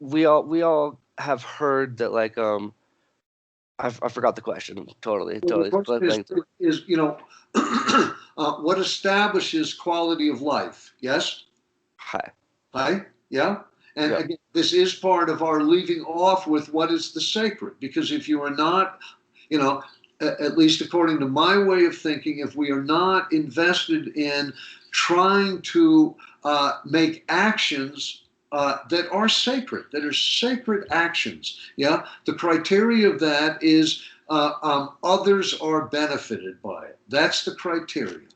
we all have heard that, like, I forgot the question Well, the totally question blank. is what establishes quality of life? Yes? Hi. Hi? Yeah? And Yep. again, this is part of our leaving off with what is the sacred. Because if you are not, you know, at least according to my way of thinking, if we are not invested in trying to make actions that are sacred, that are sacred actions, yeah, the criteria of that is others are benefited by it. That's the criteria.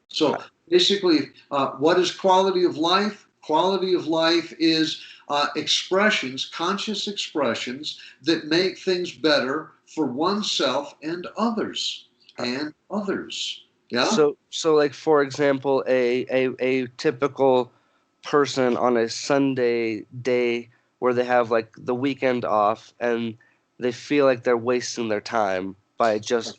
So Hi. basically, what is quality of life? Quality of life is expressions, conscious expressions that make things better for oneself and others. Hi. And others. Yeah? So like, for example, a typical person on a Sunday day where they have like the weekend off, and they feel like they're wasting their time by just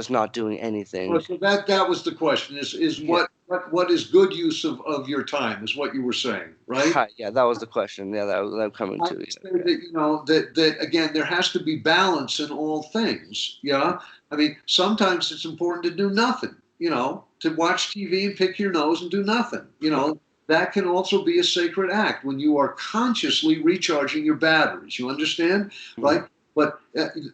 not doing Well, anything. so that was the question is Yeah. what is good use of your time is what you were saying, right? Hi. Yeah, that was the question. Yeah, that I'm coming I to. would say Yeah. that that again there has to be balance in all things. Yeah, I mean sometimes it's important to do nothing. To watch TV and pick your nose and do nothing. That can also be a sacred act when you are consciously recharging your batteries. You understand, Yeah. right? But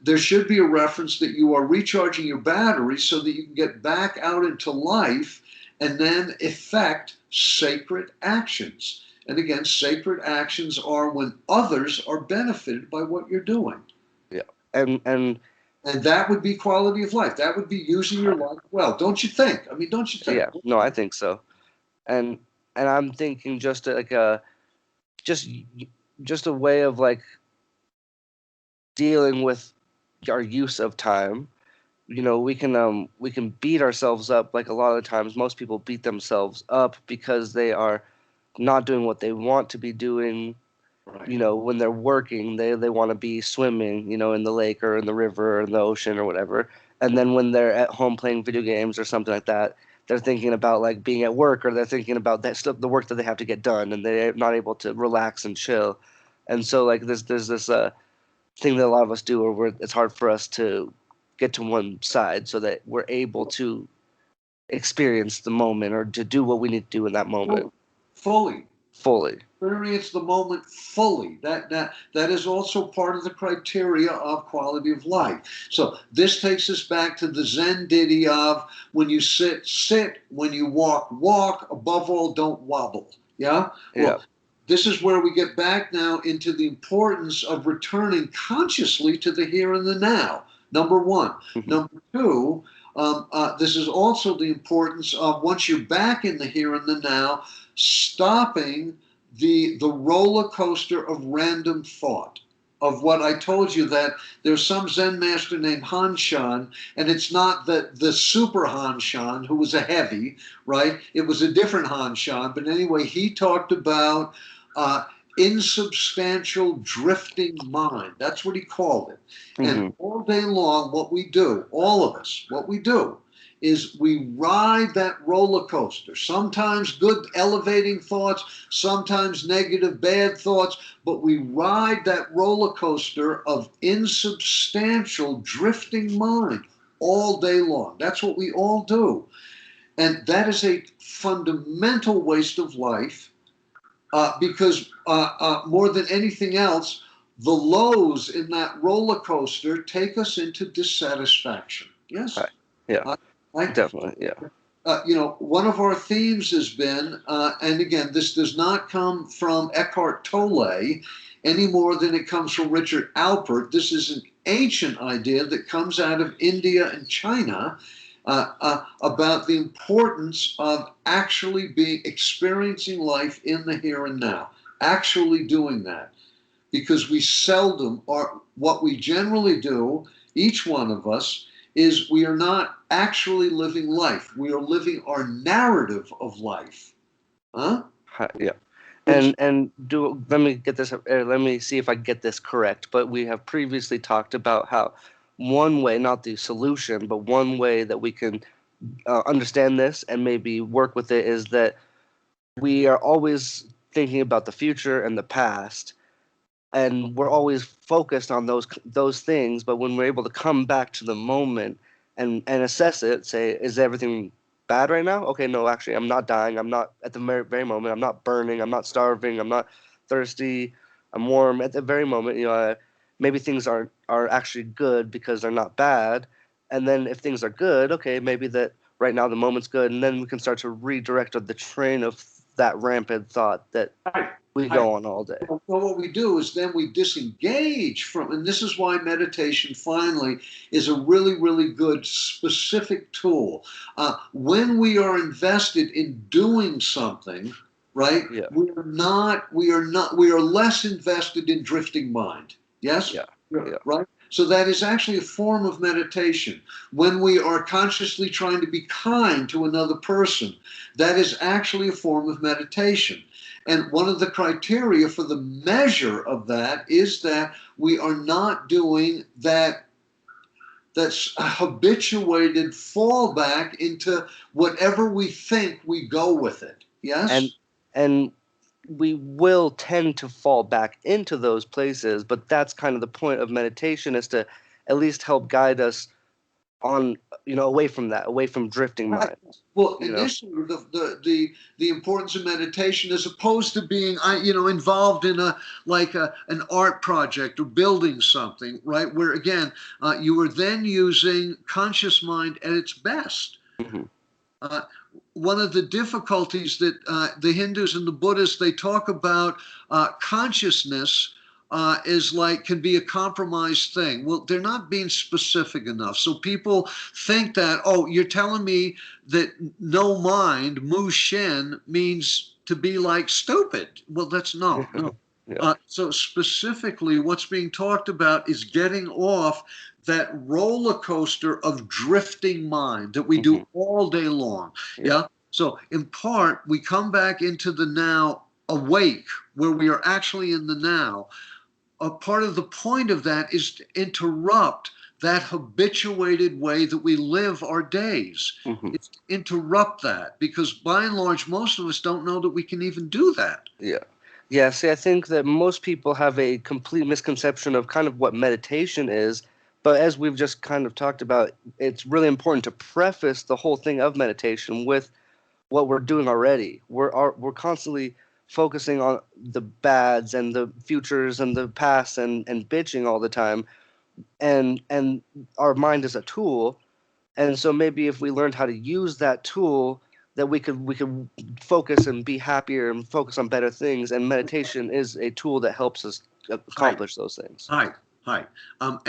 there should be a reference that you are recharging your batteries so that you can get back out into life and then effect sacred actions. And again, sacred actions are when others are benefited by what you're doing. Yeah. And And that would be quality of life. That would be using your life well. Don't you think? I mean, don't you think? yeah, no, I think so. And I'm thinking just like just just a way of like dealing with our use of time. We can beat ourselves up, like a lot of times most people beat themselves up because they are not doing what they want to be doing. Right. When they're working, they want to be swimming, in the lake or in the river or in the ocean or whatever. And then when they're at home playing video games or something like that, they're thinking about like being at work, or they're thinking about that stuff, the work that they have to get done, and they're not able to relax and chill. And so like there's this thing that a lot of us do, where it's hard for us to get to one side so that we're able to experience the moment, or to do what we need to do in that moment Fully. fully. Experience the moment fully. That is also part of the criteria of quality of life. So this takes us back to the Zen ditty of when you sit, sit, when you walk, walk, above all, don't wobble. Yeah? Yeah. Well, this is where we get back now into the importance of returning consciously to the here and the now. Number one. Hmm. Number two, this is also the importance of once you're back in the here and the now, stopping the roller coaster of random thought. Of what I told you, that there's some Zen master named Han Shan, and it's not the super Han Shan who was a heavy, right? It was a different Han Shan, but anyway, he talked about insubstantial drifting mind. That's what he called it. And Hmm. all day long, what we do, all of us, what we do is we ride that roller coaster. Sometimes good, elevating thoughts, sometimes negative, bad thoughts, but we ride that roller coaster of insubstantial, drifting mind all day long. That's what we all do. And that is a fundamental waste of life because more than anything else, the lows in that roller coaster take us into dissatisfaction. Yes? Hi. Yeah, Uh, I, definitely. Yeah. one of our themes has been, and again, this does not come from Eckhart Tolle any more than it comes from Richard Alpert. This is an ancient idea that comes out of India and China about the importance of actually experiencing life in the here and now, actually doing that, because we seldom are. What we generally do, each one of us, is we are not actually living life. We are living our narrative of life. Huh? Hi. Yeah. Which And do let me get this. Let me see if I get this correct. But we have previously talked about how one way, not the solution, but one way that we can understand this and maybe work with it, is that we are always thinking about the future and the past, and we're always focused on those things. But when we're able to come back to the moment and assess it, say, is everything bad right now? Okay, no, actually, I'm not dying. I'm not at the very moment. I'm not burning. I'm not starving. I'm not thirsty. I'm warm at the very moment. Maybe things are actually good because they're not bad. And then if things are good, okay, maybe that right now the moment's good, and then we can start to redirect the train of that rampant thought that Right. we Right. go on all day. Well, what we do is then we disengage from, and this is why meditation finally is a really, really good specific tool. When we are invested in doing something, right, Yeah, we are less invested in drifting mind. Yes? yeah, yeah. Right? So that is actually a form of meditation. When we are consciously trying to be kind to another person, that is actually a form of meditation. And one of the criteria for the measure of that is that we are not doing that's a habituated fallback into whatever we think, we go with it. And Yes? and we will tend to fall back into those places, but that's kind of the point of meditation, is to at least help guide us on, away from that, away from drifting Right. minds. Well, You know. initially, the importance of meditation, as opposed to being, involved in an art project or building something, right? Where again, you are then using conscious mind at its best. Hmm. Uh, One of the difficulties that the Hindus and the Buddhists, they talk about consciousness is like, can be a compromised thing. Well, they're not being specific enough. So people think that, oh, you're telling me that no mind, mu shen, means to be like stupid. Well, that's no. Yeah. So specifically, what's being talked about is getting off that roller coaster of drifting mind that we Hmm. do all day long. Yeah. Yeah. So in part, we come back into the now awake, where we are actually in the now. A part of the point of that is to interrupt that habituated way that we live our days. Hmm. It's to interrupt that, because by and large, most of us don't know that we can even do that. Yeah. Yeah. See, I think that most people have a complete misconception of kind of what meditation is. But as we've just kind of talked about, it's really important to preface the whole thing of meditation with what we're doing already. We're constantly focusing on the bads and the futures and the past and bitching all the time. And our mind is a tool. And so maybe if we learned how to use that tool, that we could focus and be happier and focus on better things. And meditation is a tool that helps us Right. accomplish those things. Hi, hi. And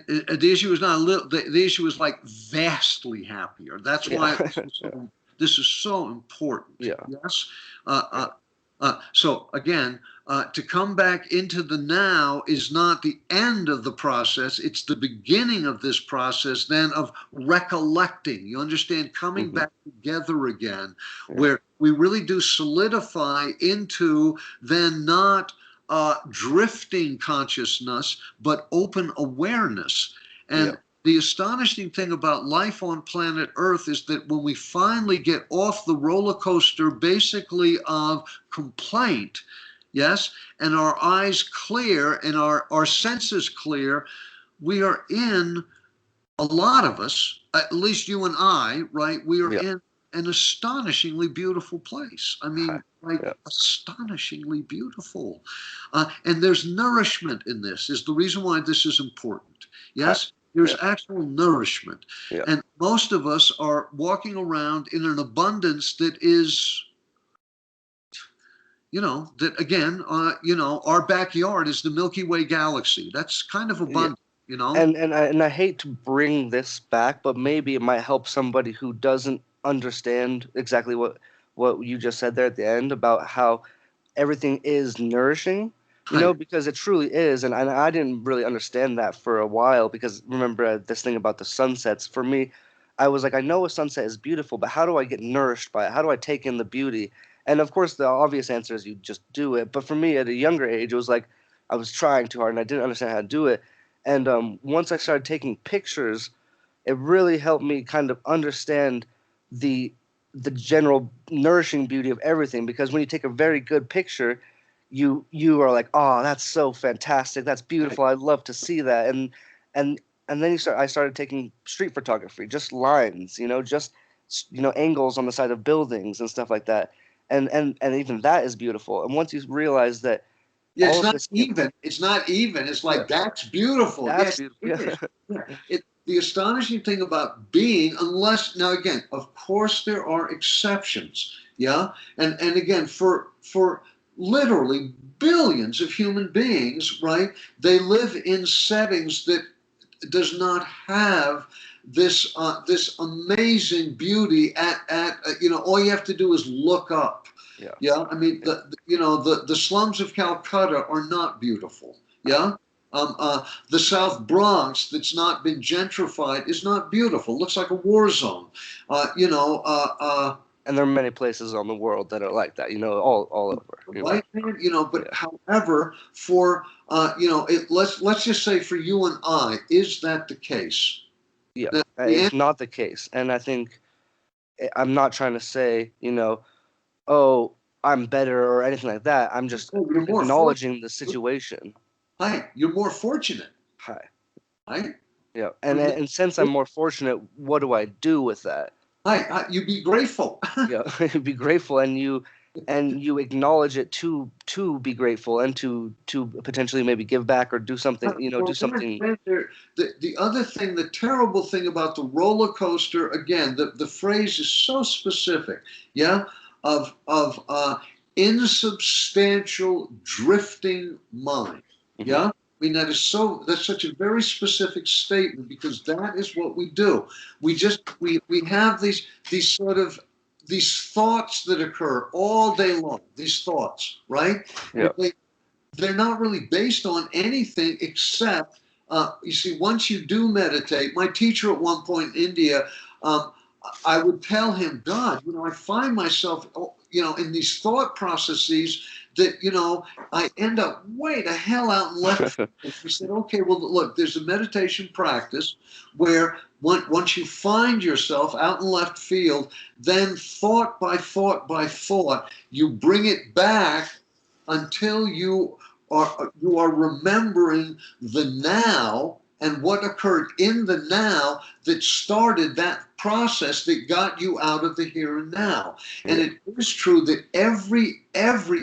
the issue is not a little. The issue is like vastly happier. That's Yeah. why this is so important. Yeah. Yes. Yeah. So again, to come back into the now is not the end of the process. It's the beginning of this process, then, of recollecting. You understand, coming Hmm. back together again, Yeah. where we really do solidify into then not drifting consciousness, but open awareness. Yeah. And the astonishing thing about life on planet Earth is that when we finally get off the roller coaster, basically, of complaint, yes, and our eyes clear and our senses clear, we are in, a lot of us, at least you and I, right, we are Yeah. in an astonishingly beautiful place. I Hi. mean, like, Yeah. astonishingly beautiful. And there's nourishment in this, is the reason why this is important. Hi. Yes, there's Yeah. actual nourishment. Yeah. And most of us are walking around in an abundance that is, that again, our backyard is the Milky Way galaxy. That's kind of Yeah. abundant. And I hate to bring this back, but maybe it might help somebody who doesn't understand exactly what you just said there at the end about how everything is nourishing, Right, because it truly is. And I didn't really understand that for a while, because remember, this thing about the sunsets. For me, I was like, I know a sunset is beautiful, but how do I get nourished by it? How do I take in the beauty? And of course, the obvious answer is you just do it. But for me, at a younger age, it was like I was trying too hard and I didn't understand how to do it. And once I started taking pictures, it really helped me kind of understand the the general nourishing beauty of everything. Because when you take a very good picture, you are like, oh, that's so fantastic, that's Right. beautiful, I'd love to see that. And then I started taking street photography, just lines, just angles on the side of buildings and stuff like that. And even that is beautiful. And once you realize that Yeah, all it's of not this even. It's not even. It's yeah, like that's beautiful. that's Yes, beautiful. it is. Yeah. The astonishing thing about being, unless now again, of course there are exceptions. Yeah, and again for literally billions of human beings, right? They live in settings that does not have this amazing beauty at all you have to do is look up. Yeah, Yeah, I mean yeah, the slums of Calcutta are not beautiful. Yeah. The South Bronx that's not been gentrified is not beautiful. Looks like a war zone. Uh, you know, uh, uh, and there are many places on the world that are like that, all over. right, man. But Yeah, however, for let's just say for you and I, is that the case? yeah. The It's not the case. And I think I'm not trying to say, oh, I'm better or anything like that. I'm just Oh, you're more fortunate. acknowledging the situation. Hi, you're more fortunate. Hi. Hi, Yeah. And since I'm more fortunate, what do I do with that? hi, you be grateful. Yeah, be grateful, and you acknowledge it to be grateful and to potentially maybe give back or do something, do Well, something. the other thing, the terrible thing about the roller coaster, again, the phrase is so specific, yeah, of insubstantial drifting mind, Mhm. yeah. I mean that's such a very specific statement because that is what we do. We have these sort of these thoughts that occur all day long. These thoughts, right? Yeah. They're not really based on anything except, you see, once you do meditate, my teacher at one point in India, um, I would tell him, God, I find myself, in these thought processes that, I end up way the hell out in left field. He said, okay, well, look, there's a meditation practice where once you find yourself out in left field, then thought by thought by thought, you bring it back until you are remembering the now and what occurred in the now that started that process that got you out of the here and now. And Yeah. it is true that every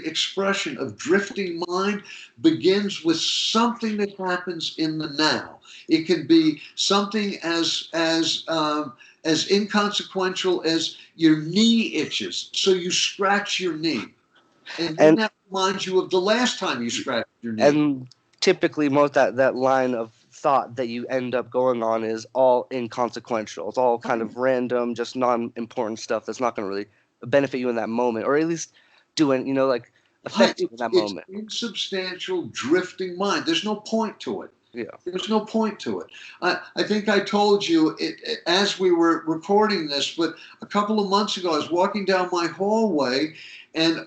expression of drifting mind begins with something that happens in the now. It can be something as inconsequential as your knee itches, so you scratch your knee, and then and that reminds you of the last time you scratched your knee. and typically most that line of thought that you end up going on is all inconsequential. It's all kind of random, just non-important stuff that's not going to really benefit you in that moment, or at least doing, like Hi, affect you in it's that it's moment. insubstantial drifting mind. There's no point to it. Yeah. There's no point to it. I think I told you as we were recording this, but a couple of months ago, I was walking down my hallway, and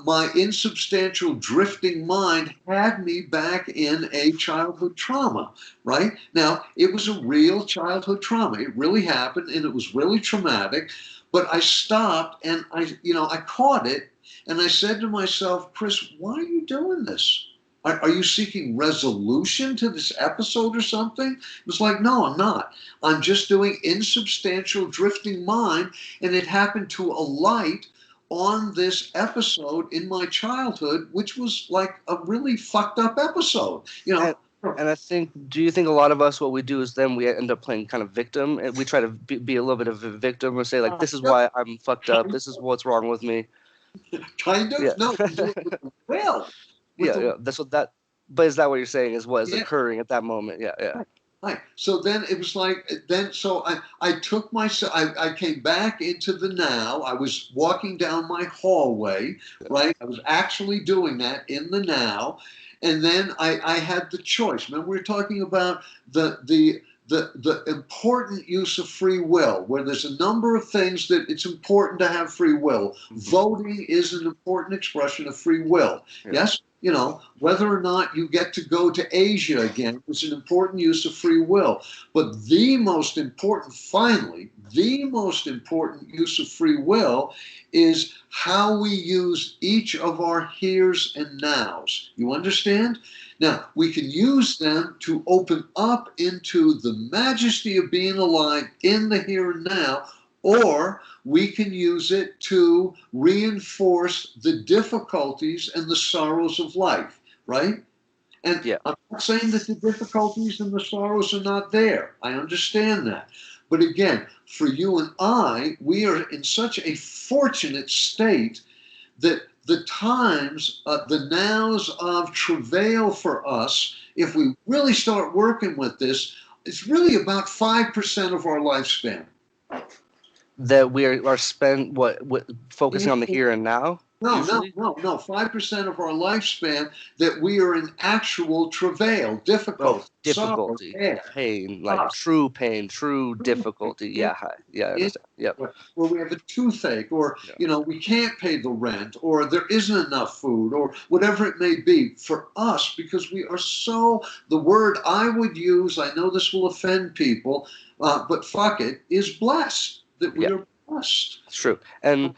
my insubstantial drifting mind had me back in a childhood trauma. Right now, it was a real childhood trauma. It really happened, and it was really traumatic. But I stopped, and I caught it, and I said to myself, Chris, why are you doing this? Are you seeking resolution to this episode or something? It was like, no, I'm not. I'm just doing insubstantial drifting mind, and it happened to alight on this episode in my childhood, which was like a really fucked up episode. and and I think, do you think a lot of us, what we do is then we end up playing kind of victim, and we try to be a little bit of a victim, or say like, this is why I'm fucked up, this is what's wrong with me. Kind Yeah. of. No, you do it with the will. With Yeah, the yeah. That's what that. But is that what you're saying is what is yeah. occurring at that moment? Yeah, yeah, Right. So then it was like so I took myself I came back into the now. I was walking down my hallway, right? I was actually doing that in the now. And then I had the choice. Remember we were talking about the important use of free will, where there's a number of things that it's important to have free will. hmm Voting is an important expression of free will. yeah, Yes, whether or not you get to go to Asia again is an important use of free will. But the most important, finally, the most important use of free will is how we use each of our heres and nows. You understand? Now, we can use them to open up into the majesty of being alive in the here and now, or we can use it to reinforce the difficulties and the sorrows of life, right? And Yeah. I'm not saying that the difficulties and the sorrows are not there. I understand that. But again, for you and I, we are in such a fortunate state that the times, the nows of travail for us, if we really start working with this, it's really about 5% of our lifespan. That we are spent what focusing on the here and now No, no, usually. no, no. 5% of our lifespan that we are in actual travail, Oh, difficult, sorrow, difficulty, care, pain, like loss, true pain, true difficulty. Yeah, yeah, I understand. Yep. where we have a toothache, or Yeah. we can't pay the rent, or there isn't enough food, or whatever it may be. For us, because we are so, the word I would use, I know this will offend people, but fuck it, is blessed. That we Yeah, are blessed. it's true. And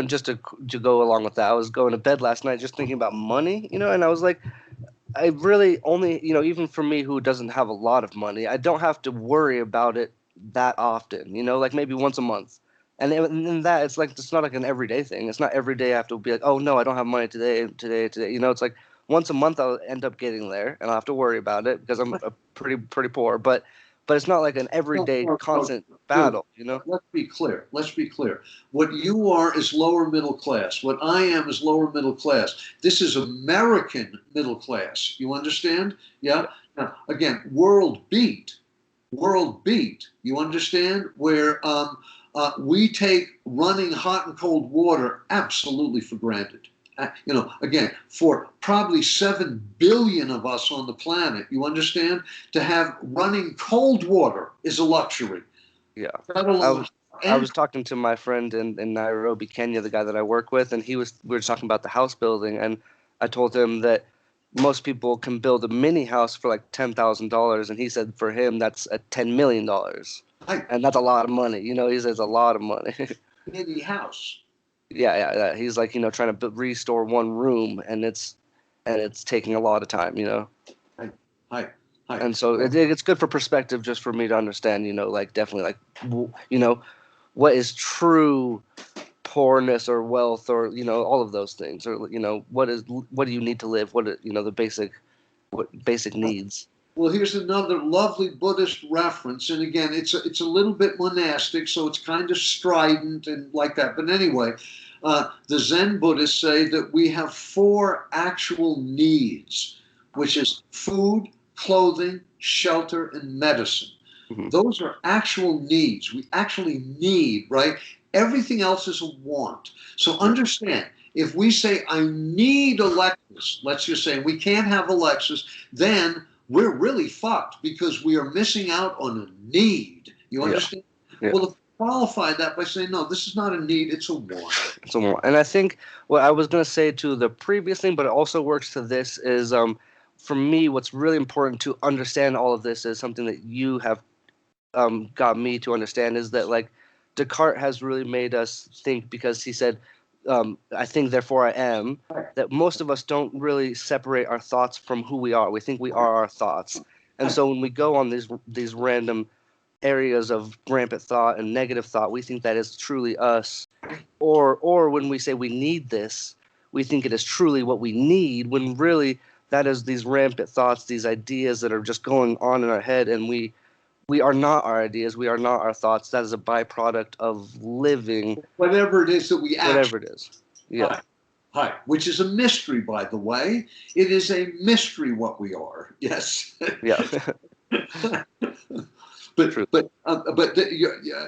just to go along with that, I was going to bed last night just thinking about money, and I was like, I really only, even for me who doesn't have a lot of money, I don't have to worry about it that often, like maybe once a month. And that it's like it's not like an everyday thing. It's not every day I have to be like, oh no, I don't have money today. It's like once a month I'll end up getting there, and I'll have to worry about it because I'm pretty poor. But it's not like an No, everyday no, no, constant dude, battle. let's be clear. Let's be clear. What you are is lower middle class. What I am is lower middle class. This is American middle class. You understand? Yeah. Yeah, Now, again, world beat. You understand? Where we take running hot and cold water absolutely for granted. Again, for probably 7 billion of us on the planet, you understand? To have running cold water is a luxury, yeah. let I alone was I and was talking to my friend in Nairobi, Kenya, the guy that I work with, and we were talking about the house building, and I told him that most people can build a mini house for like $10,000, and he said for him that's a $10 million, I, and that's a lot of money. He says a lot of money. any house. Yeah. He's like trying to restore one room, and it's taking a lot of time. Hi, hi, hi. And so it's good for perspective just for me to understand, like definitely like what is true poorness or wealth or all of those things, or what do you need to live, the basic needs. Well, here's another lovely Buddhist reference, and again, it's a little bit monastic, so it's kind of strident and like that. But anyway, the Zen Buddhists say that we have four actual needs, which is food, clothing, shelter, and medicine. Hmm. Those are actual needs. We actually need, right? Everything else is a want. So Yeah. understand, if we say, I need a Lexus, let's just say we can't have a Lexus, then we're really fucked because we are missing out on a need. You Yeah. understand? Yeah. Well, if we qualify that by saying, no, this is not a need, it's a want. So, and I think what I was going to say to the previous thing, but it also works to this, is for me, what's really important to understand all of this is something that you have got me to understand, is that like Descartes has really made us think, because he said, I think therefore I am, that most of us don't really separate our thoughts from who we are. We think we are our thoughts. And so when we go on these random areas of rampant thought and negative thought, we think that is truly us. Or when we say we need this, we think it is truly what we need, when really that is these rampant thoughts, these ideas that are just going on in our head, and we are not our ideas, we are not our thoughts. That is a byproduct of living Whatever it is that we actually. whatever it is. Yeah. Hi, hi, which is a mystery, by the way. It is a mystery what we are. Yes. Yeah. but True.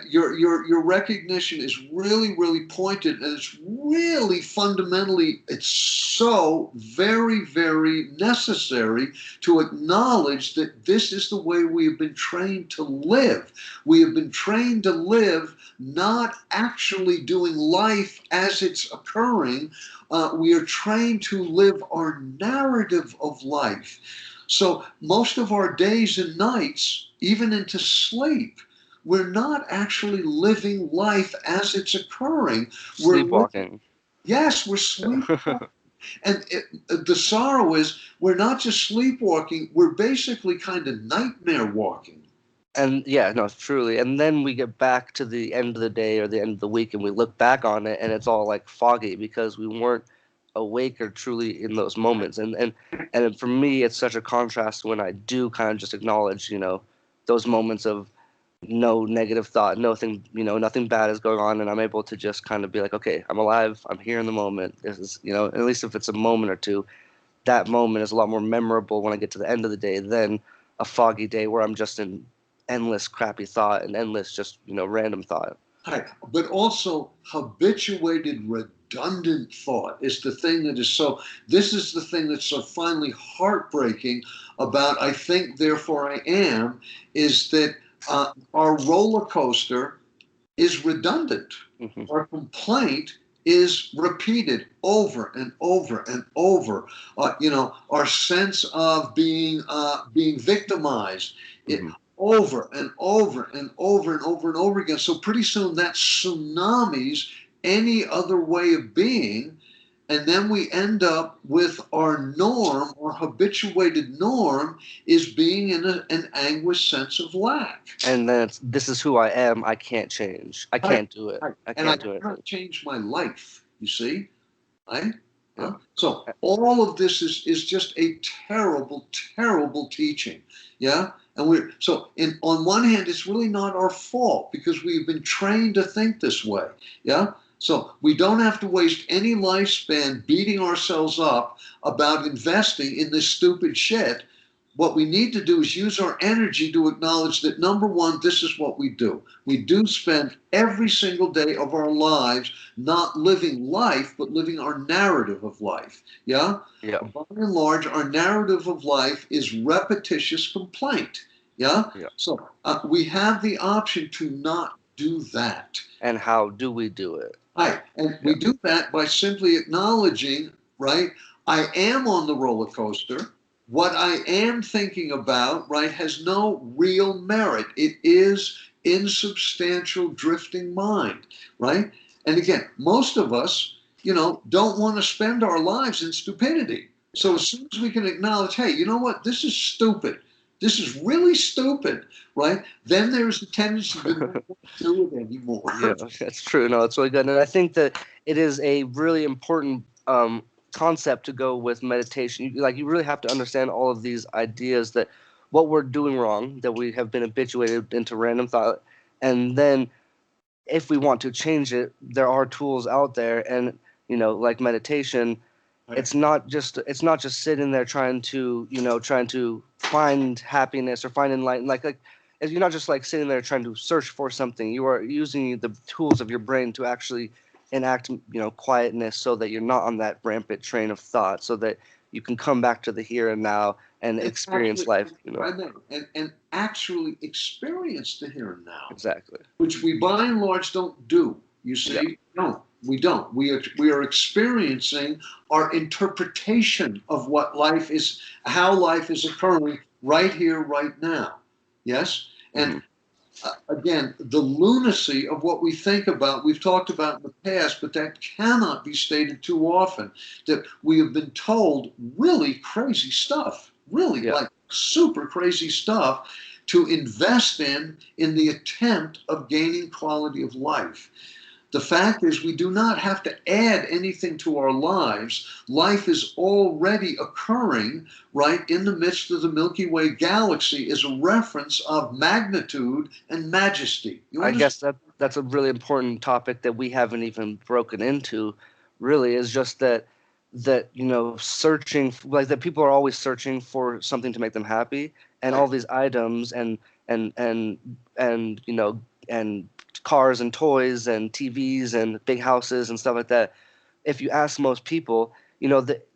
your recognition is really pointed, and it's really fundamentally, it's so very necessary to acknowledge that this is the way we have been trained to live. We have been trained to live not actually doing life as it's occurring. We are trained to live our narrative of life. So most of our days and nights, even into sleep, we're not actually living life as it's occurring. We're living, Sleepwalking. yes, we're sleepwalking. And the sorrow is we're not just sleepwalking, we're basically kind of nightmare walking. And yeah, no, truly. And then we get back to the end of the day or the end of the week and we look back on it and it's all like foggy because we weren't awake or truly in those moments. And for me it's such a contrast when I do kind of just acknowledge, those moments of no negative thought, nothing, nothing bad is going on, and I'm able to just kind of be like, okay, I'm alive, I'm here in the moment. This is, at least if it's a moment or two, that moment is a lot more memorable when I get to the end of the day than a foggy day where I'm just in endless crappy thought and endless just, random thought. Right. But also, habituated, redundant thought is the thing that is so, this is the thing that's so finally heartbreaking about I think, therefore I am, is that our roller coaster is redundant. Hmm. Our complaint is repeated over and over and over. Our sense of being victimized, it, Hmm. over and over and over and over and over again. So pretty soon that tsunamis any other way of being, and then we end up with our norm, our habituated norm is being in an anguished sense of lack. And then this is who I am. I can't change. I Right, can't do it. right. I And I can't do anything. cannot change my life, you see? Right? Yeah. So all of this is just a terrible, terrible teaching. Yeah? And we're so in on one hand, it's really not our fault because we've been trained to think this way. Yeah? So we don't have to waste any lifespan beating ourselves up about investing in this stupid shit. What we need to do is use our energy to acknowledge that number one, this is what we do. We do spend every single day of our lives not living life, but living our narrative of life. Yeah? Yeah. By and large, our narrative of life is repetitious complaint. Yeah? Yeah. So we have the option to not do that. And how do we do it? Right. And Yeah. we do that by simply acknowledging, right? I am on the roller coaster. What I am thinking about, right, has no real merit. It is insubstantial drifting mind, right? And again, most of us, don't want to spend our lives in stupidity. So Yeah. as soon as we can acknowledge, hey, you know what? This is stupid. This is really stupid, right? Then there's a tendency to not want to do it Yeah, anymore. that's true. No, it's really good. And I think that it is a really important concept to go with meditation. You really have to understand all of these ideas that what we're doing wrong, that we have been habituated into random thought, and then if we want to change it, there are tools out there, and like meditation, Right. it's not just sitting there trying to find happiness or find enlightenment, you're not just like sitting there trying to search for something. You are using the tools of your brain to actually enact quietness so that you're not on that rampant train of thought, so that you can come back to the here and now and And experience actually, life, I know, and actually experience the here and now, exactly. which we by and large don't do. You Yeah. see, no, we don't. We are experiencing our interpretation of what life is, how life is occurring right here, right now. Yes, and Hmm. again, the lunacy of what we think about, we've talked about in the past, but that cannot be stated too often. That we have been told really crazy stuff, really Yeah. like super crazy stuff to invest in the attempt of gaining quality of life. The fact is, we do not have to add anything to our lives. Life is already occurring right in the midst of the Milky Way galaxy is a reference of magnitude and majesty. You I understand? guess that's a really important topic that we haven't even broken into. Really, is just that searching, like, that people are always searching for something to make them happy, and all Right. these items and and and and cars and toys and TVs and big houses and stuff like that. If you ask most people, that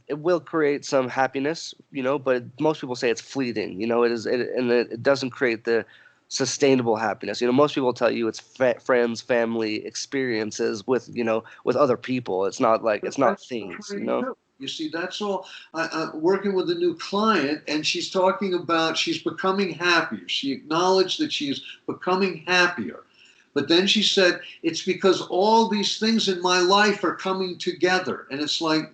it will create some happiness, but most people say it's fleeting. And it doesn't create the sustainable happiness. Most people tell you it's friends, family, experiences with with other people. It's not like But it's not that's not things. true either. You see, that's all. Working with a new client, and she's talking about she's becoming happier. She acknowledged that she is becoming happier. But then she said, it's because all these things in my life are coming together. And it's like,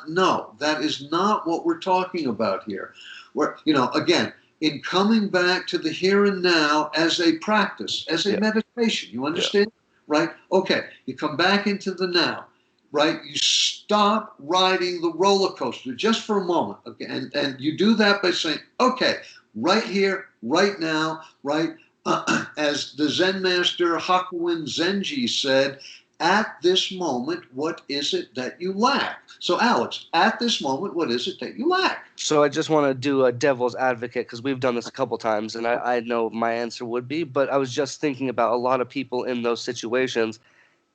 no, that is not what we're talking about here. Where, again, in coming back to the here and now as a practice, as a meditation, you understand? Right? Okay, you come back into the now, right? You stop riding the roller coaster just for a moment. Okay? And you do that by saying, okay, right here, right now, right? As the Zen master Hakuin Zenji said, at this moment, what is it that you lack? So, Alex, at this moment, what is it that you lack? So I just want to do a devil's advocate because we've done this a couple times, and I know my answer would be, but I was just thinking about a lot of people in those situations.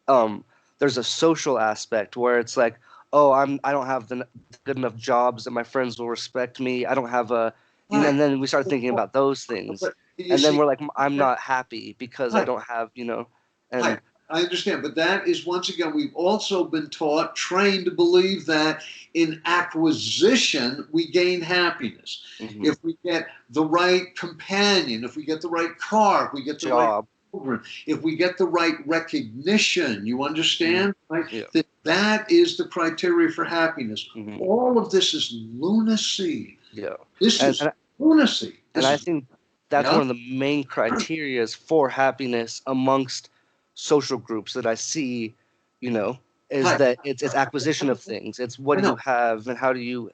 There's a social aspect where it's like, oh, I don't have the good enough jobs that my friends will respect me. I don't have Right. and then we start thinking about those things, But you and then see, we're like, I'm not happy because I right, don't have, right. and I understand, but that is, once again, we've also been taught, trained to believe that in acquisition we gain happiness. mhm, If we get the right companion, if we get the right car, if we get the right job, children, if we get the right recognition, you mhm, understand, right? yeah, That is the criteria for happiness. mhm, All of this is lunacy. yeah, This and is lunacy. and This I is, think that's yeah, one of the main criterias for happiness amongst social groups that I see, is hi, that it's acquisition of things. It's what I do you know, have and how do you,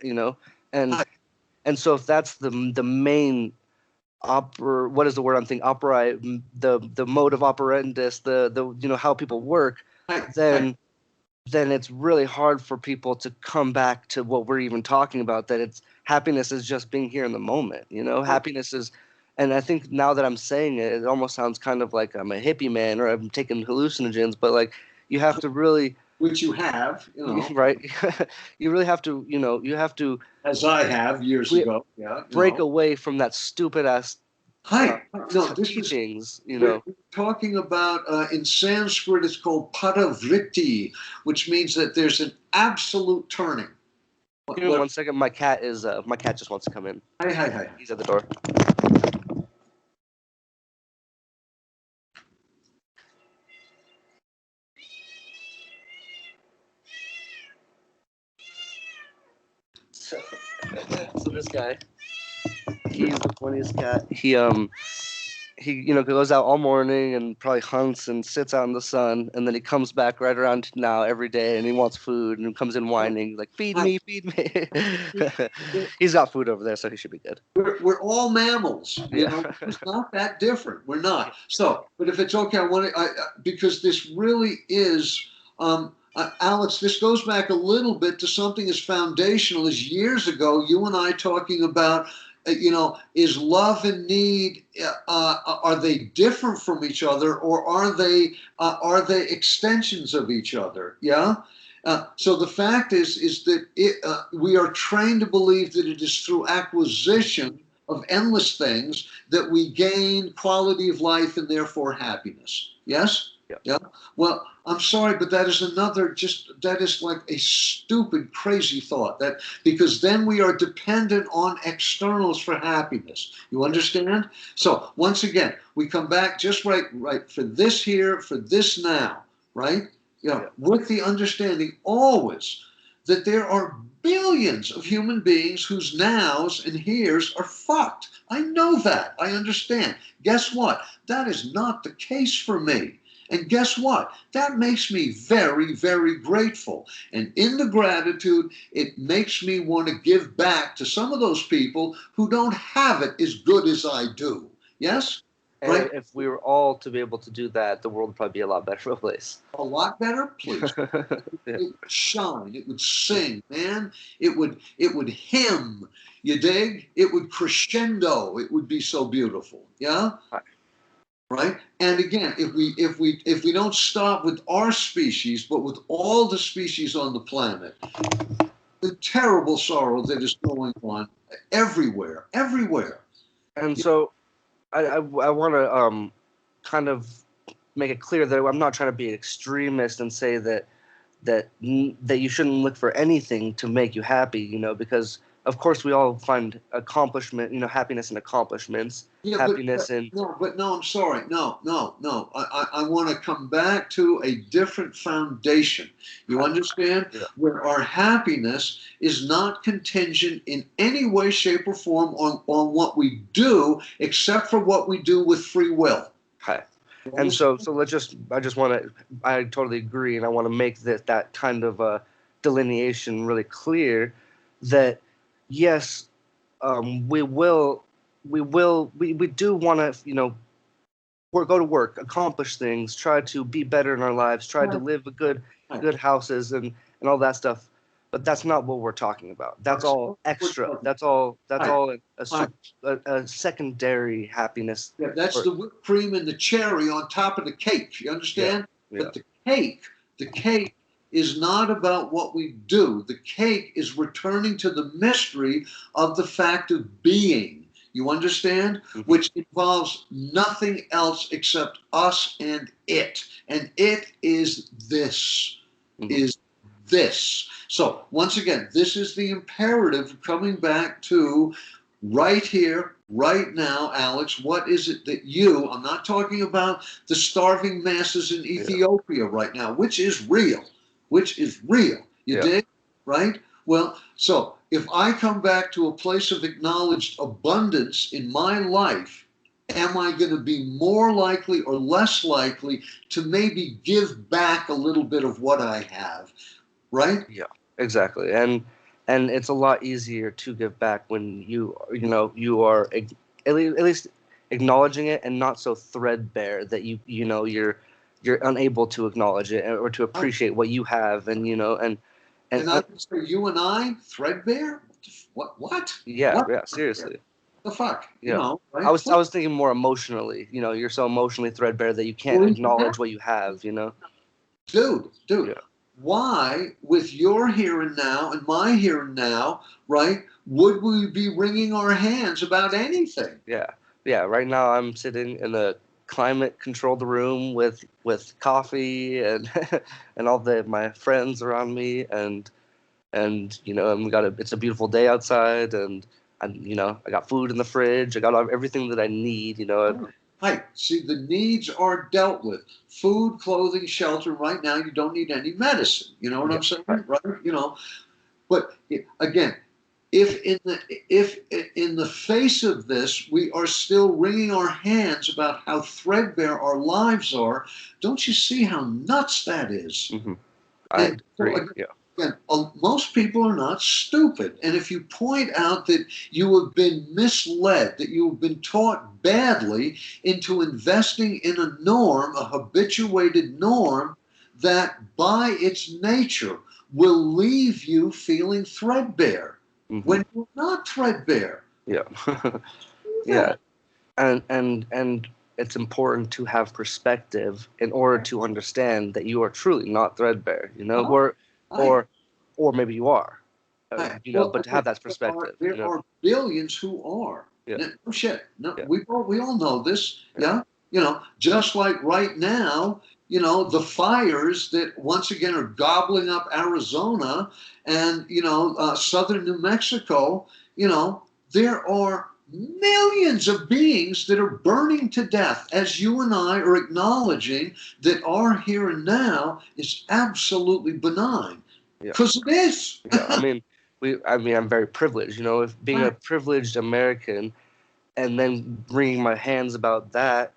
and hi, and so if that's the main what is the word I'm thinking, the mode of operandus, the how people work, hi, hi. then it's really hard for people to come back to what we're even talking about, that it's happiness is just being here in the moment, happiness is. And I think now that I'm saying it, it almost sounds kind of like I'm a hippie man or I'm taking hallucinogens, but like you have to really, Which you have, right, you really have to, you have to as I have years bre- ago. Yeah, break away from that stupid ass uh, Hi. No, this is teachings, we're talking about in Sanskrit. It's called patavritti, which means that there's an absolute turning. Give me one second. My cat just wants to come in. Hi, hi, hi. He's at the door. So, so this guy, he's the funniest cat. He goes out all morning and probably hunts and sits out in the sun, and then he comes back right around now every day and he wants food and he comes in whining like, feed Hi. me, feed me. He's got food over there, so he should be good. We're all mammals, Yeah. It's not that different. We're not. So, but if it's okay, I want to, because this really is, Alex, this goes back a little bit to something as foundational as years ago, you and I talking about, is love and need, are they different from each other, or are they extensions of each other? Yeah. So the fact is that we are trained to believe that it is through acquisition of endless things that we gain quality of life and therefore happiness. Yes? Yeah. Yeah. Well, I'm sorry, but that is that is like a stupid, crazy thought. That because then we are dependent on externals for happiness. You understand? So once again, we come back just right for this here, for this now, right? With the understanding always that there are billions of human beings whose nows and heres are fucked. I know that. I understand. Guess what? That is not the case for me. And guess what? That makes me very, very grateful. And in the gratitude, it makes me want to give back to some of those people who don't have it as good as I do. Yes? And Right? if we were all to be able to do that, the world would probably be a lot better place. A lot better, please. Yeah. It would shine. It would sing, man. It would hymn. You dig? It would crescendo. It would be so beautiful. Yeah? Right? And again, if we don't stop with our species, but with all the species on the planet, the terrible sorrow that is going on everywhere, everywhere. And so I want to kind of make it clear that I'm not trying to be an extremist and say that that you shouldn't look for anything to make you happy, because of course we all find accomplishment, happiness in accomplishments, Yeah, happiness in but no, I'm sorry. No, no, no. I want to come back to a different foundation. You understand? yeah. Where our happiness is not contingent in any way, shape, or form on what we do, except for what we do with free will. Hi. You And so understand? so I just want to, I totally agree, and I want to make that kind of delineation really clear, that yes, we do want to, go to work, accomplish things, try to be better in our lives, try to Right, live a right. good houses and all that stuff. But that's not what we're talking about. That's That's all what we're extra. talking That's about. all Right, right. a secondary happiness. Yeah, that's Or the whipped cream and the cherry on top of the cake. You yeah, understand? yeah, But the cake is not about what we do. The cake is returning to the mystery of the fact of being. You understand? hmm Which involves nothing else except us and it. And it hmm is this. So, once again, this is the imperative coming back to right here, right now, Alex. What is it that I'm not talking about the starving masses in yeah, Ethiopia right now, which is real, which is real. You yeah, dig? Right? Well, so if I come back to a place of acknowledged abundance in my life, am I going to be more likely or less likely to maybe give back a little bit of what I have? Right? yeah, exactly. And it's a lot easier to give back when you are at least acknowledging it, and not so threadbare that you're unable to acknowledge it or to Right. appreciate what you have, and And I would say, you and I, threadbare? What? What? yeah, What? yeah, Threadbare? seriously. The fuck? Yeah. Right? I was thinking more emotionally. You're so emotionally threadbare that you can't Well, even that, acknowledge what you have. dude, Yeah. why, with your here and now and my here and now, right, would we be wringing our hands about anything? Yeah. Yeah. Right now I'm sitting in a climate controlled room with coffee and and all the my friends around me, and it's a beautiful day outside, and I got food in the fridge. I got everything that I need. Right. See, the needs are dealt with. Food, clothing, shelter. Right now, you don't need any medicine. You know what Yeah. I'm saying? Right. Right? But again, if in the face of this we are still wringing our hands about how threadbare our lives are, don't you see how nuts that is? hmm I And so agree. Yeah. again, most people are not stupid. And if you point out that you have been misled, that you have been taught badly into investing in a norm, a habituated norm, that by its nature will leave you feeling threadbare hmm when you're not threadbare. Yeah. Do Yeah. that. And it's important to have perspective in order to understand that you are truly not threadbare, Huh? or Right. or or maybe you are, Well, but to have that there perspective, are billions who are. yeah, No, no shit. No, yeah, we all know this. yeah, Yeah. Just like right now, the fires that once again are gobbling up Arizona and, southern New Mexico, there are millions of beings that are burning to death, as you and I are acknowledging that our here and now is absolutely benign. yeah, Because it is. yeah. I mean, I'm very privileged, if being a Right. privileged American, and then wringing my hands about that,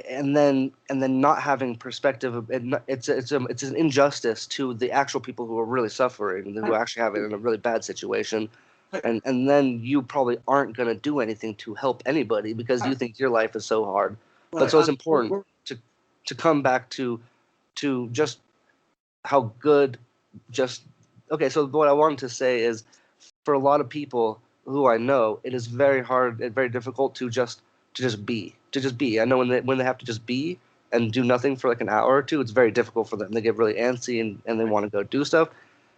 and then not having perspective it's an injustice to the actual people who are really suffering, who actually have it in a really bad situation, and then you probably aren't going to do anything to help anybody because you think your life is so hard. But Right. so it's important to come back to just how good, just okay. So what I wanted to say is, for a lot of people who I know, it is very hard and very difficult to just be. I know when they have to just be and do nothing for like an hour or two, it's very difficult for them. They get really antsy, and they want to go do stuff.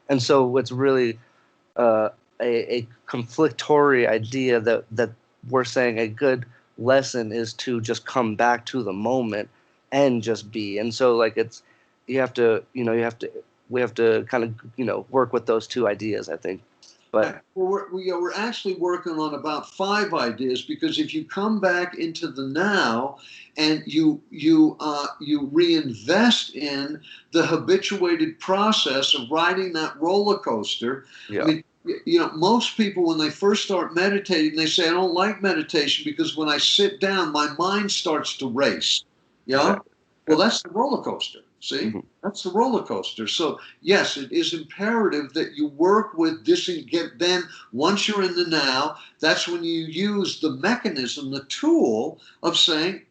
And so it's really uh, a conflictory idea that we're saying a good lesson is to just come back to the moment and just be. And so like you have to we have to kind of work with those two ideas, I think. But Well, we're actually working on about 5 ideas, because if you come back into the now and you reinvest in the habituated process of riding that roller coaster. I yeah, mean, most people, when they first start meditating, they say, I don't like meditation because when I sit down, my mind starts to race. Yeah. exactly. Well, that's the roller coaster. See, Hmm. that's the roller coaster. So yes, it is imperative that you work with disengage. Then once you're in the now, that's when you use the mechanism, the tool of saying,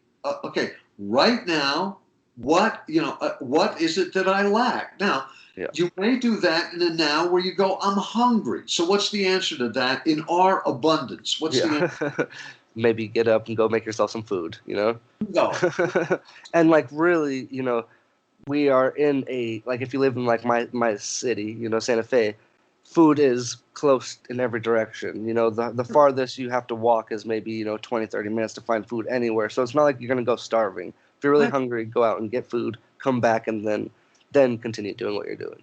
okay, right now, what is it that I lack? Now, Yeah, you may do that in a now where you go, I'm hungry. So what's the answer to that in our abundance? What's the answer? yeah. Maybe get up and go make yourself some food. Go. And like really, we are in like if you live in like my city, Santa Fe, food is close in every direction. The farthest you have to walk is maybe 20, 30 minutes to find food anywhere. So it's not like you're going to go starving. If you're really hungry, go out and get food, come back, and then continue doing what you're doing.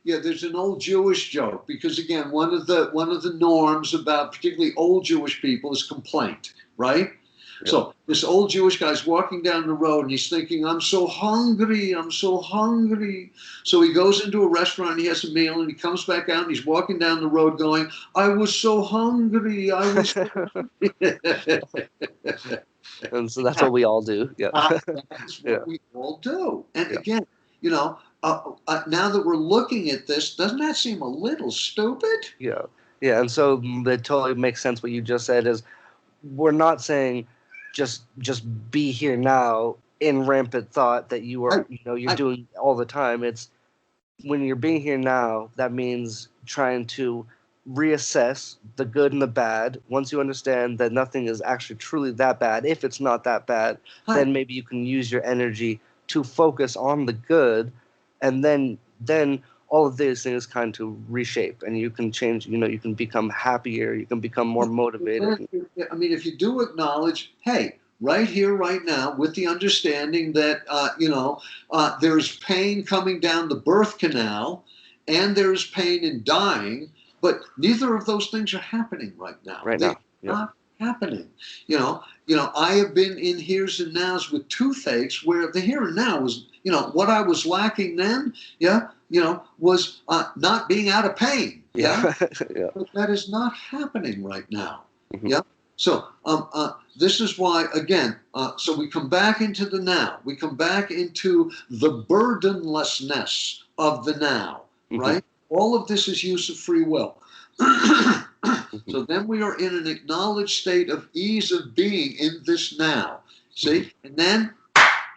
Yeah, there's an old Jewish joke, because again, one of the norms about particularly old Jewish people is complaint, right? Yeah. So this old Jewish guy's walking down the road and he's thinking, I'm so hungry, I'm so hungry. So he goes into a restaurant, he has a meal, and he comes back out and he's walking down the road going, I was so hungry, I was so hungry. And so that's what we all do. Yeah. That's Yeah. what we all do. And Yeah. again, now that we're looking at this, doesn't that seem a little stupid? Yeah. Yeah. And so that totally makes sense. What you just said is we're not saying just be here now in rampant thought that you I, are you're I, doing all the time. It's when you're being here now, that means trying to reassess the good and the bad. Once you understand that nothing is actually truly that bad, if it's not that bad, I, then maybe you can use your energy to focus on the good, and then all of these things kind of reshape, and you can change. You can become happier. You can become more motivated. I mean, if you do acknowledge, hey, right here, right now, with the understanding that there's pain coming down the birth canal, and there's pain in dying, but neither of those things are happening right now. Right They're now. Yeah. not happening. I have been in heres and nows with toothaches where the here and now was, what I was lacking then, yeah, was not being out of pain. Yeah. Yeah. Yeah. But that is not happening right now. Hmm. Yeah. So this is why, again, so we come back into the now. We come back into the burdenlessness of the now, Hmm. right? All of this is use of free will. Hmm. So then we are in an acknowledged state of ease of being in this now. Hmm. See? And then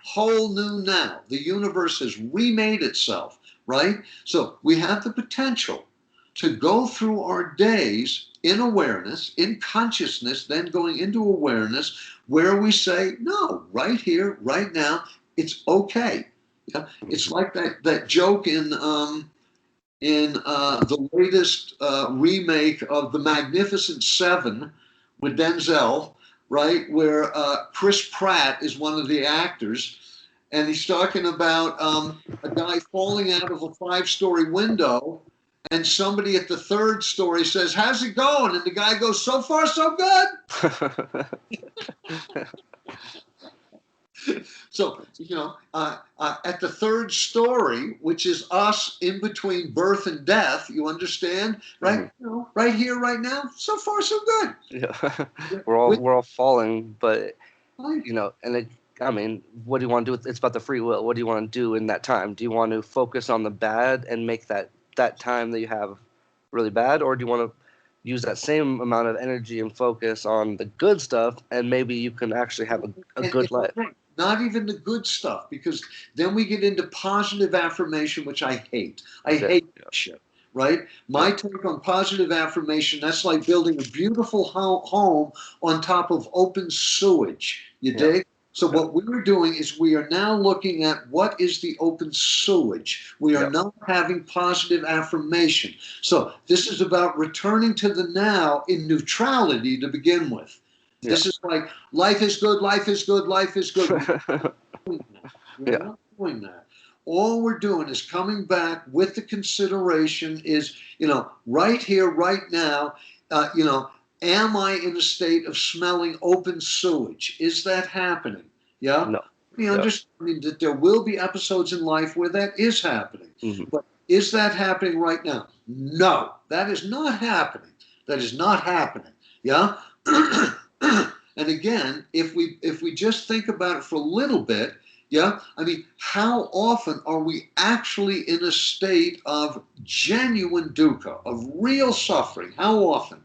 whole new now. The universe has remade itself, right? So we have the potential to go through our days in awareness, in consciousness, then going into awareness, where we say, no, right here, right now, it's okay. Yeah? It's like that joke in the latest remake of The Magnificent Seven with Denzel, right, where Chris Pratt is one of the actors, and he's talking about a guy falling out of a 5-story window, and somebody at the 3rd story says, "How's it going?" And the guy goes, "So far, so good." So, at the 3rd story, which is us in between birth and death, you understand, right? Right here, right now, so far, so good. Yeah. With, We're all falling, but right. and I mean, what do you want to do? It's about the free will. What do you want to do in that time? Do you want to focus on the bad and make that time that you have really bad, or do you want to use that same amount of energy and focus on the good stuff, and maybe you can actually have a And good life? not even the good stuff, because then we get into positive affirmation, which I hate. I Yeah, hate that shit. Right? yeah, My take on positive affirmation, that's like building a beautiful home on top of open sewage. You yeah, dig? So yeah, what we're doing is we are now looking at what is the open sewage. We are yeah, not having positive affirmation. So this is about returning to the now in neutrality to begin with. yeah, This is like life is good, life is good, life is good. We're not doing that. We're yeah, not doing that. all we're doing is coming back with the consideration is, right here, right now, am I in a state of smelling open sewage? Is that happening? Yeah. No. We Yeah. understand that there will be episodes in life where that is happening. Hmm. But is that happening right now? No, that is not happening. That is not happening. Yeah. And again, if we just think about it for a little bit, yeah, I mean, how often are we actually in a state of genuine dukkha, of real suffering? How often?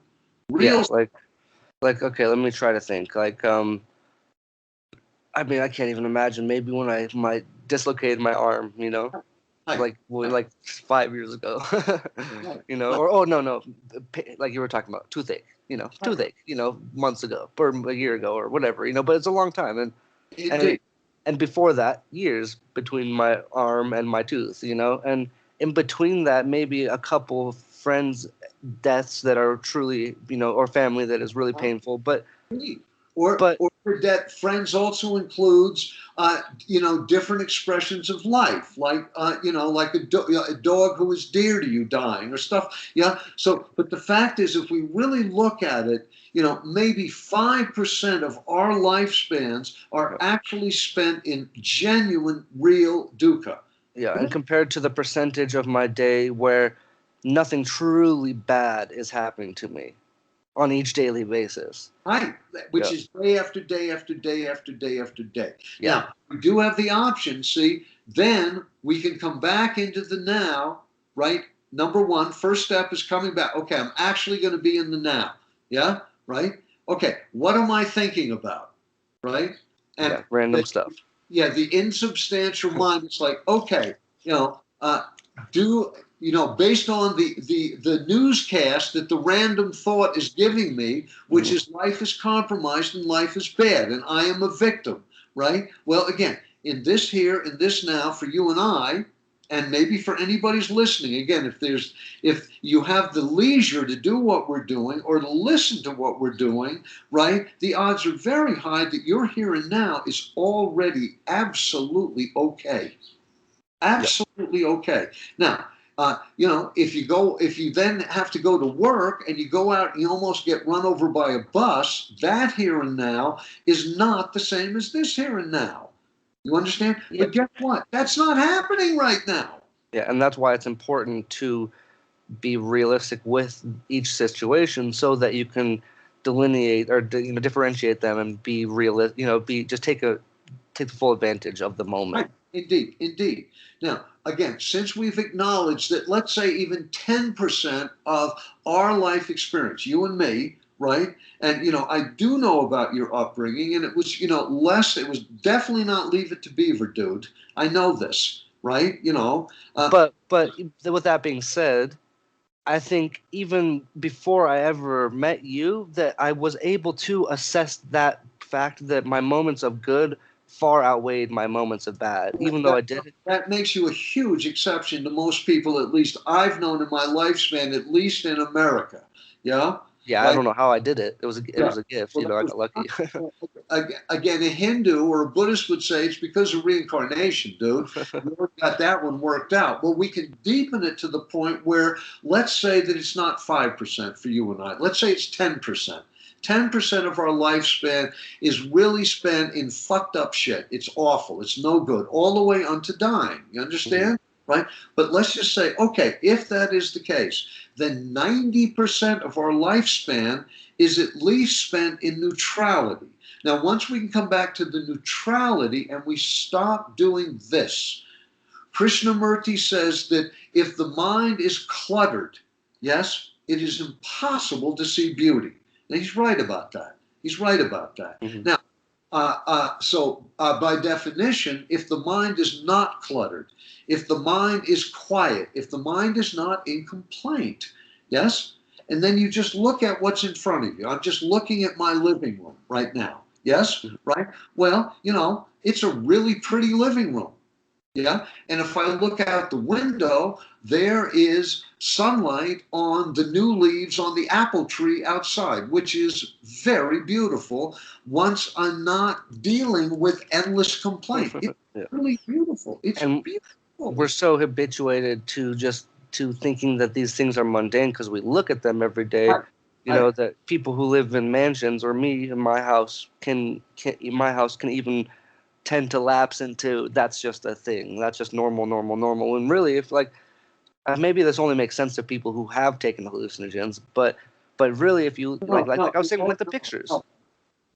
Yeah. Real. Like okay, let me try to think. I mean, I can't even imagine. Maybe when I might dislocated my arm, Right, like 5 years ago, right, or oh no, like you were talking about toothache, right. months ago or a year ago or whatever, but it's a long time, and Indeed. and before that, years between my arm and my tooth, and in between that, maybe a couple friends' deaths that are truly, or family that is really painful, Indeed. Or, but or that friends also includes, different expressions of life, like, like a dog who is dear to you dying or stuff. Yeah. So, but the fact is, if we really look at it, maybe 5% of our lifespans are actually spent in genuine, real dukkha. yeah, and compared to the percentage of my day where nothing truly bad is happening to me on each daily basis. Right, which Yeah, is day after day after day after day after day. yeah, Now, we do have the option, see, then we can come back into the now, right? Number one, first step is coming back. Okay, I'm actually going to be in the now. Yeah, right? Okay, what am I thinking about? Right? And yeah, random the, stuff. the insubstantial mind is like, okay, do based on the newscast that the random thought is giving me, which Mhm. is life is compromised and life is bad and I am a victim, right? Well, again, in this here, in this now, for you and I, and maybe for anybody's listening, again, if you have the leisure to do what we're doing or to listen to what we're doing, right, the odds are very high that your here and now is already absolutely okay. Yeah, Absolutely okay. Now, if you then have to go to work and you go out and you almost get run over by a bus, that here and now is not the same as this here and now. You understand? yeah, But guess what? That's not happening right now. yeah, and that's why it's important to be realistic with each situation so that you can delineate or differentiate them and be realist. Be just take the full advantage of the moment. Right. Indeed, indeed. Now, again, since we've acknowledged that, let's say even 10% of our life experience, you and me, right? And, I do know about your upbringing, and it was, it was definitely not Leave It to Beaver, dude. I know this, right? But with that being said, I think even before I ever met you, that I was able to assess that fact that my moments of good far outweighed my moments of bad, even though that, I did it. that makes you a huge exception to most people, at least I've known in my lifespan, at least in America. Yeah? Yeah, I Right? don't know how I did it. It was a gift. Well, I that was got lucky. again, a Hindu or a Buddhist would say it's because of reincarnation, dude. You already got that one worked out. Well, we can deepen it to the point where let's say that it's not 5% for you and I. Let's say it's 10%. 10% of our lifespan is really spent in fucked up shit. It's awful. It's no good. All the way unto dying. You Mhm. understand? Right? But let's just say, okay, if that is the case, then 90% of our lifespan is at least spent in neutrality. Now, once we can come back to the neutrality and we stop doing this, Krishnamurti says that if the mind is cluttered, yes, it is impossible to see beauty. Now, he's right about that. He's right about that. Mhm. Now, by definition, if the mind is not cluttered, if the mind is quiet, if the mind is not in complaint, yes, and then you just look at what's in front of you. I'm just looking at my living room right now. Yes, Mhm. right? Well, it's a really pretty living room. Yeah. And if I look out the window, there is sunlight on the new leaves on the apple tree outside, which is very beautiful once I'm not dealing with endless complaint. It's Yeah. really beautiful. It's And beautiful. we're so habituated to just to thinking that these things are mundane because we look at them every day. Right. You know that people who live in mansions, or me in my house, can even tend to lapse into that's just a thing. That's just normal, normal, normal. And really, if like maybe this only makes sense to people who have taken hallucinogens, but really, if you like I was saying, like the pictures. No.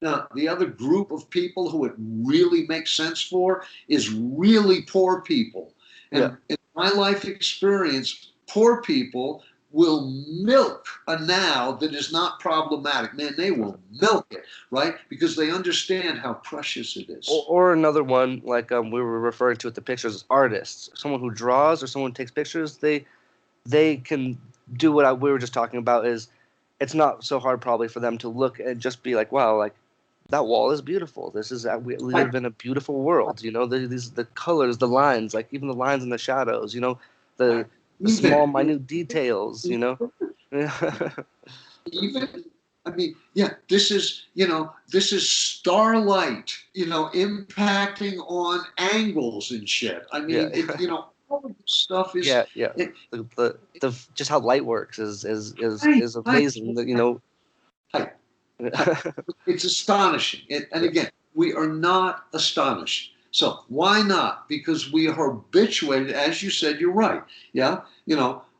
Now, the other group of people who it really makes sense for is really poor people. Yeah. And in my life experience, poor people will milk a now that is not problematic. Man, they will milk it, right? Because they understand how precious it is. Or another one, like we were referring to with the pictures, is artists. Someone who draws or someone who takes pictures, they can do what we were just talking about. Is it's not so hard probably for them to look and just be like, wow, like that wall is beautiful. This is we live in a beautiful world. You know, the colors, the lines, like even the lines and the shadows. You know, the small minute details. You know. Even I mean, yeah, this is, this is starlight, impacting on angles and shit. I mean, all of this stuff is yeah. it, The just how light works is right, amazing. That you know. right. It's astonishing. And again, we are not astonished. So why not? Because we are habituated, as you said, you're right. Yeah.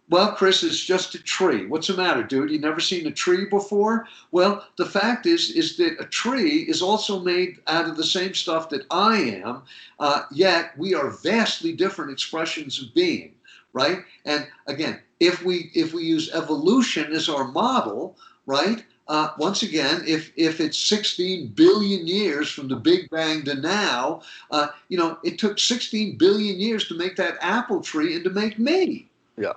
Well, Chris, it's just a tree. What's the matter, dude? You never seen a tree before? Well, the fact is that a tree is also made out of the same stuff that I am, yet we are vastly different expressions of being, right? And again, if we use evolution as our model, right? Once again, if it's 16 billion years from the Big Bang to now, it took 16 billion years to make that apple tree and to make me. Yeah.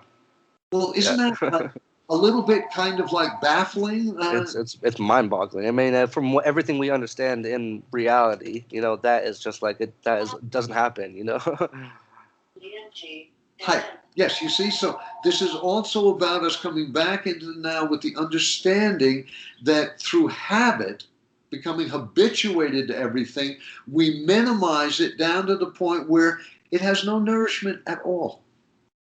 Well, isn't that a little bit kind of like baffling? It's mind-boggling. I mean, from everything we understand in reality, that is just like doesn't happen. Hi. Yes, you see, so this is also about us coming back into the now with the understanding that through habit, becoming habituated to everything, we minimize it down to the point where it has no nourishment at all.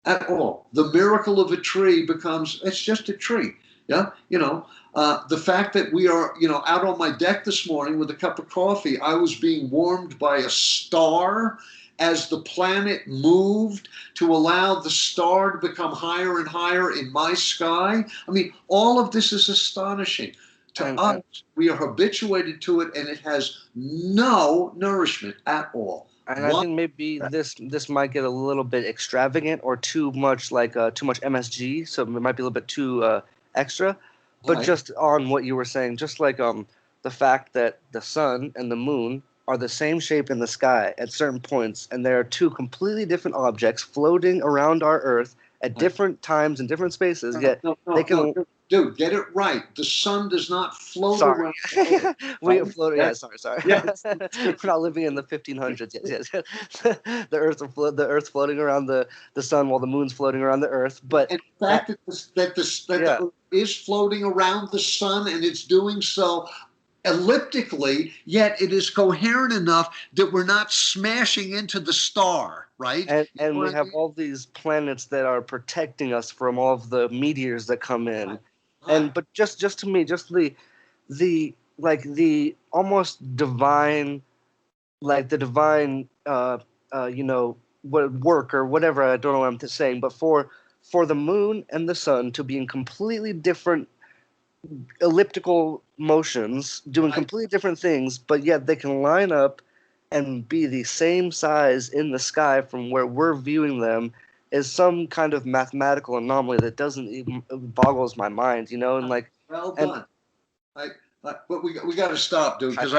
At all. The miracle of a tree becomes, it's just a tree. Yeah. The fact that we are, out on my deck this morning with a cup of coffee, I was being warmed by a star as the planet moved to allow the star to become higher and higher in my sky. I mean, all of this is astonishing. To us, we are habituated to it, and it has no nourishment at all. And I think maybe this might get a little bit extravagant or too much too much MSG, so it might be a little bit too extra. But just on what you were saying, just like the fact that the sun and the moon are the same shape in the sky at certain points, and there are two completely different objects floating around our Earth at different times and different spaces. Yet they can. Dude, get it right. The sun does not float around. We float. Yeah, sorry. Yeah. We're not living in the 1500s. Yes. The Earth's floating around the sun while the moon's floating around the Earth. But and the fact that the Earth is floating around the sun, and it's doing so elliptically, yet it is coherent enough that we're not smashing into the star, right? And we have all these planets that are protecting us from all of the meteors that come in. But just to me, just the almost divine, like the divine what work or whatever, I don't know what I'm saying, but for the moon and the sun to be in completely different elliptical motions, doing completely different things, but yet they can line up and be the same size in the sky from where we're viewing them, is some kind of mathematical anomaly that doesn't even boggles my mind, and like. Well done. But we got to stop, dude, because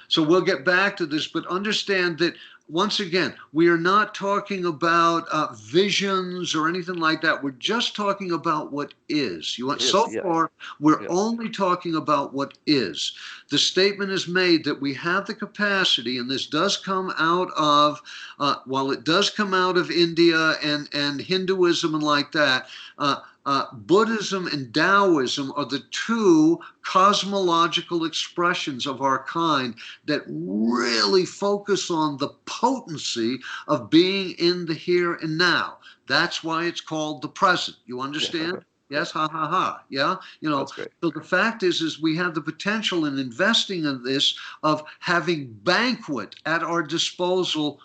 so we'll get back to this, but understand that once again, we are not talking about visions or anything like that. We're just talking about what is. Far, we're only talking about what is. The statement is made that we have the capacity, and this does come out of, while it does come out of India and Hinduism and like that, Buddhism and Taoism are the two cosmological expressions of our kind that really focus on the potency of being in the here and now. That's why it's called the present. You Yeah. understand? Yeah. Yes, ha ha ha. Yeah, That's great. So the fact is we have the potential in investing in this of having banquet at our disposal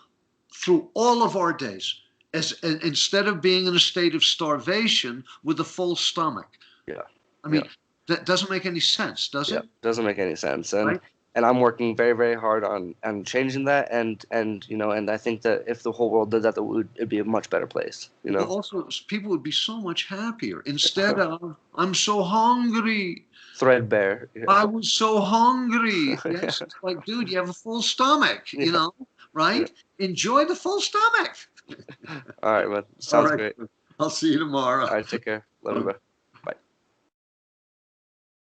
through all of our days, as instead of being in a state of starvation with a full stomach. Yeah. I Yeah. mean, that doesn't make any sense, does Yeah. it? Doesn't make any sense. And Right? I'm working very, very hard on changing that. And and I think that if the whole world did that, it'd be a much better place. Well, also, people would be so much happier instead of, I'm so hungry. Threadbare. I was so hungry. Yes, it's like, dude, you have a full stomach, Yeah. Yeah. right? Enjoy the full stomach. All right, man. All Sounds right. great. I'll see you tomorrow. All right, take care. Love you, bro.